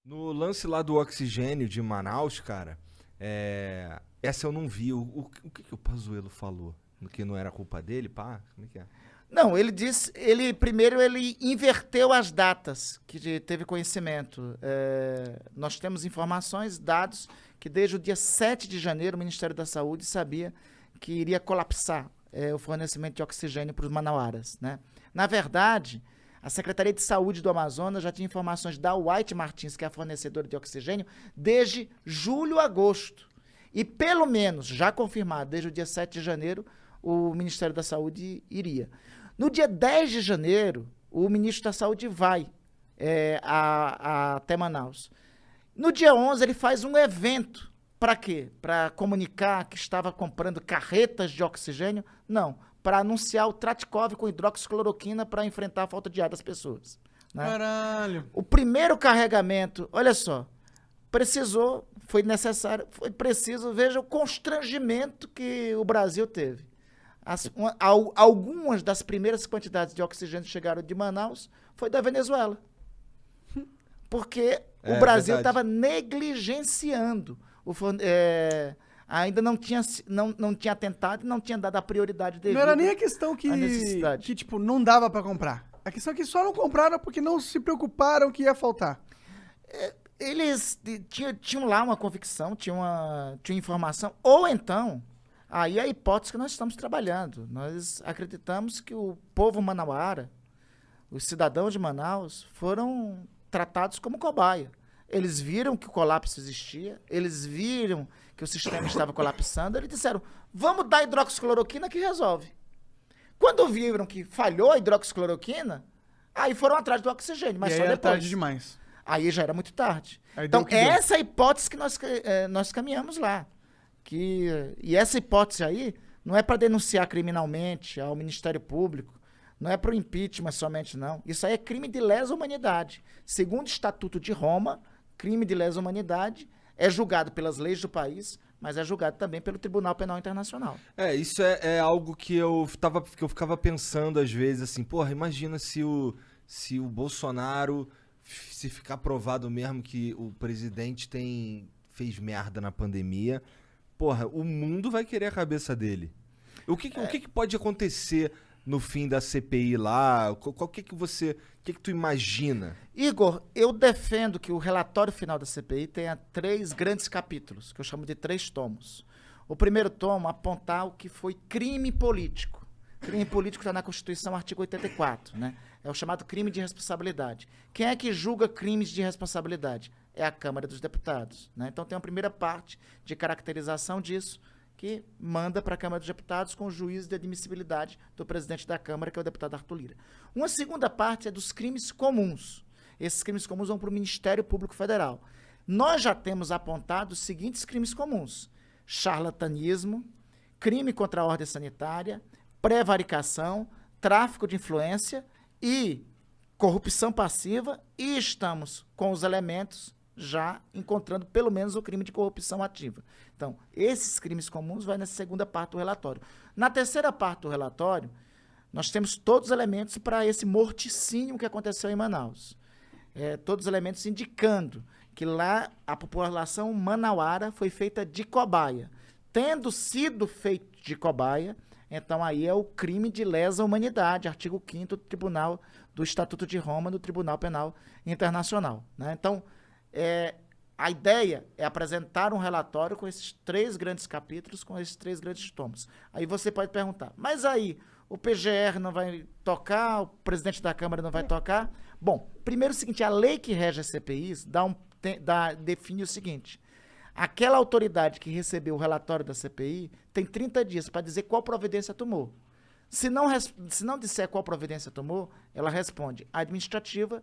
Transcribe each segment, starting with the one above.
No lance lá do oxigênio de Manaus, cara, essa eu não vi. O que que o Pazuello falou? Que não era culpa dele, pá? Como é que é? Não, ele disse, primeiro ele inverteu as datas que teve conhecimento. Nós temos informações, dados, que desde o dia 7 de janeiro o Ministério da Saúde sabia que iria colapsar o fornecimento de oxigênio para os manauaras, né? Na verdade, a Secretaria de Saúde do Amazonas já tinha informações da White Martins, que é a fornecedora de oxigênio, desde julho a agosto. E pelo menos, já confirmado, desde o dia 7 de janeiro, o Ministério da Saúde iria. No dia 10 de janeiro, o ministro da Saúde vai até Manaus. No dia 11, ele faz um evento. Para quê? Para comunicar que estava comprando carretas de oxigênio? Não. Para anunciar o Tratkov com hidroxicloroquina para enfrentar a falta de ar das pessoas. Né? Caralho. O primeiro carregamento, olha só, foi necessário, foi preciso, veja o constrangimento que o Brasil teve. Algumas das primeiras quantidades de oxigênio que chegaram de Manaus foi da Venezuela. Porque o Brasil estava negligenciando. Ainda não tinha atentado e não tinha dado a prioridade devida. Não era nem a questão necessidade. tipo, não dava pra comprar. A questão é que só não compraram porque não se preocuparam que ia faltar. Eles tinham lá uma convicção, tinham informação, ou então, aí é a hipótese que nós estamos trabalhando. Nós acreditamos que o povo manauara, os cidadãos de Manaus, foram tratados como cobaia. Eles viram que o colapso existia, eles viram que o sistema estava colapsando, eles disseram, vamos dar hidroxicloroquina que resolve. Quando viram que falhou a hidroxicloroquina, aí foram atrás do oxigênio, mas e só aí era depois. tarde demais. Aí já era muito tarde. Aí Então, deu o que essa é a hipótese que nós caminhamos lá. E essa hipótese aí não é para denunciar criminalmente ao Ministério Público, não é para o impeachment somente, não. Isso aí é crime de lesa humanidade. Segundo o Estatuto de Roma, crime de lesa humanidade é julgado pelas leis do país, mas é julgado também pelo Tribunal Penal Internacional. Isso é algo que eu ficava pensando às vezes, assim, porra, imagina se o Bolsonaro, se ficar provado mesmo que o presidente fez merda na pandemia, porra, o mundo vai querer a cabeça dele. O que pode acontecer no fim da CPI lá? O que tu imagina? Igor, eu defendo que o relatório final da CPI tenha 3 grandes capítulos, que eu chamo de 3 tomos. O primeiro tomo apontar o que foi crime político. Crime político está na Constituição, artigo 84, né? É o chamado crime de responsabilidade. Quem é que julga crimes de responsabilidade? É a Câmara dos Deputados, né? Então tem uma primeira parte de caracterização disso, que manda para a Câmara dos Deputados com o juízo de admissibilidade do presidente da Câmara, que é o deputado Arthur Lira. Uma segunda parte é dos crimes comuns. Esses crimes comuns vão para o Ministério Público Federal. Nós já temos apontado os seguintes crimes comuns: charlatanismo, crime contra a ordem sanitária, prevaricação, tráfico de influência e corrupção passiva, e estamos com os elementos já encontrando pelo menos o crime de corrupção ativa. Então, esses crimes comuns vai nessa segunda parte do relatório. Na terceira parte do relatório, nós temos todos os elementos para esse morticínio que aconteceu em Manaus. Todos os elementos indicando que lá a população manauara foi feita de cobaia. Tendo sido feito de cobaia, então aí é o crime de lesa humanidade, artigo 5º do Estatuto de Roma, do Tribunal Penal Internacional, né? Então, a ideia é apresentar um relatório com esses 3 grandes capítulos, com esses 3 grandes tomos. Aí você pode perguntar, mas aí o PGR não vai tocar, o presidente da Câmara não vai tocar? Bom, primeiro é o seguinte, a lei que rege as CPIs define o seguinte: aquela autoridade que recebeu o relatório da CPI tem 30 dias para dizer qual providência tomou. Se não disser qual providência tomou, ela responde administrativa,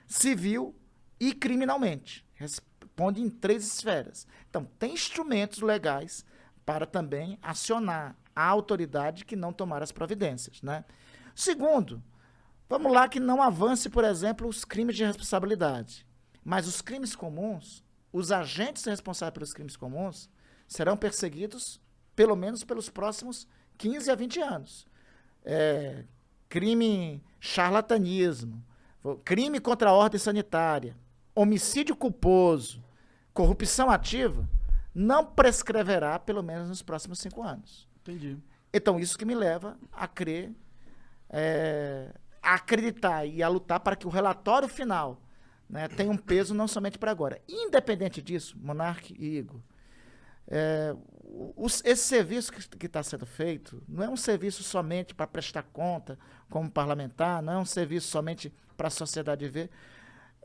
civil e criminalmente. Responde em 3 esferas. Então, tem instrumentos legais para também acionar a autoridade que não tomar as providências, né? Segundo, vamos lá que não avance, por exemplo, os crimes de responsabilidade. Mas os crimes comuns, os agentes responsáveis pelos crimes comuns, serão perseguidos pelo menos pelos próximos 15 a 20 anos. Crime charlatanismo, crime contra a ordem sanitária, homicídio culposo, corrupção ativa, não prescreverá, pelo menos nos próximos 5 anos. Entendi. Então, isso que me leva a crer, a acreditar e a lutar para que o relatório final, né, tenha um peso não somente para agora. Independente disso, Monark e Igor, esse serviço que está sendo feito não é um serviço somente para prestar conta como parlamentar, não é um serviço somente para a sociedade ver,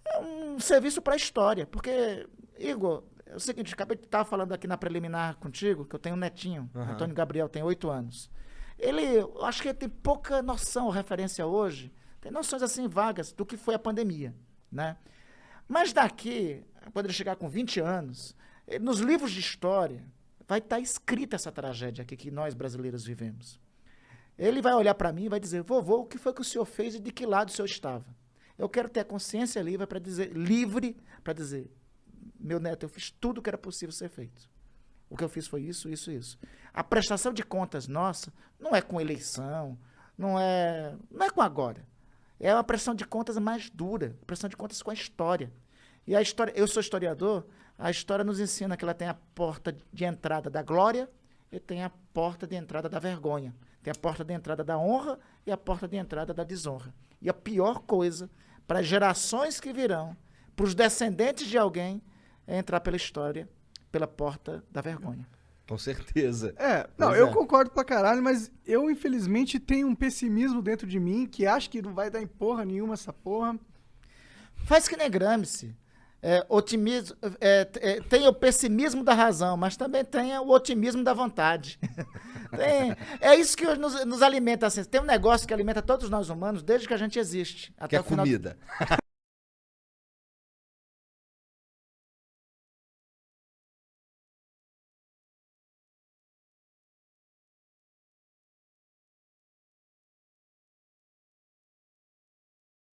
é um serviço para a história. Porque, Igor, é o seguinte, acabei de estar falando aqui na preliminar contigo, que eu tenho um netinho, Antônio Gabriel, tem 8 anos. Eu acho que ele tem pouca noção, referência hoje, tem noções assim vagas do que foi a pandemia, né? Mas daqui, quando ele chegar com 20 anos, nos livros de história, vai estar escrita essa tragédia aqui que nós brasileiros vivemos. Ele vai olhar para mim e vai dizer, vovô, o que foi que o senhor fez e de que lado o senhor estava? Eu quero ter a consciência livre para dizer, meu neto, eu fiz tudo o que era possível ser feito. O que eu fiz foi isso, isso, isso. A prestação de contas nossa não é com eleição, não é com agora. É uma prestação de contas mais dura, prestação de contas com a história. E a história, eu sou historiador, a história nos ensina que ela tem a porta de entrada da glória e tem a porta de entrada da vergonha. Tem a porta de entrada da honra e a porta de entrada da desonra. E a pior coisa para as gerações que virão, para os descendentes de alguém, é entrar pela história, pela porta da vergonha. Com certeza. Eu concordo pra caralho, mas eu, infelizmente, tenho um pessimismo dentro de mim que acho que não vai dar em porra nenhuma essa porra. Faz que nem Gramsci. Tem o pessimismo da razão, mas também tem o otimismo da vontade. É isso que nos alimenta. Assim. Tem um negócio que alimenta todos nós humanos desde que a gente existe. Que é comida.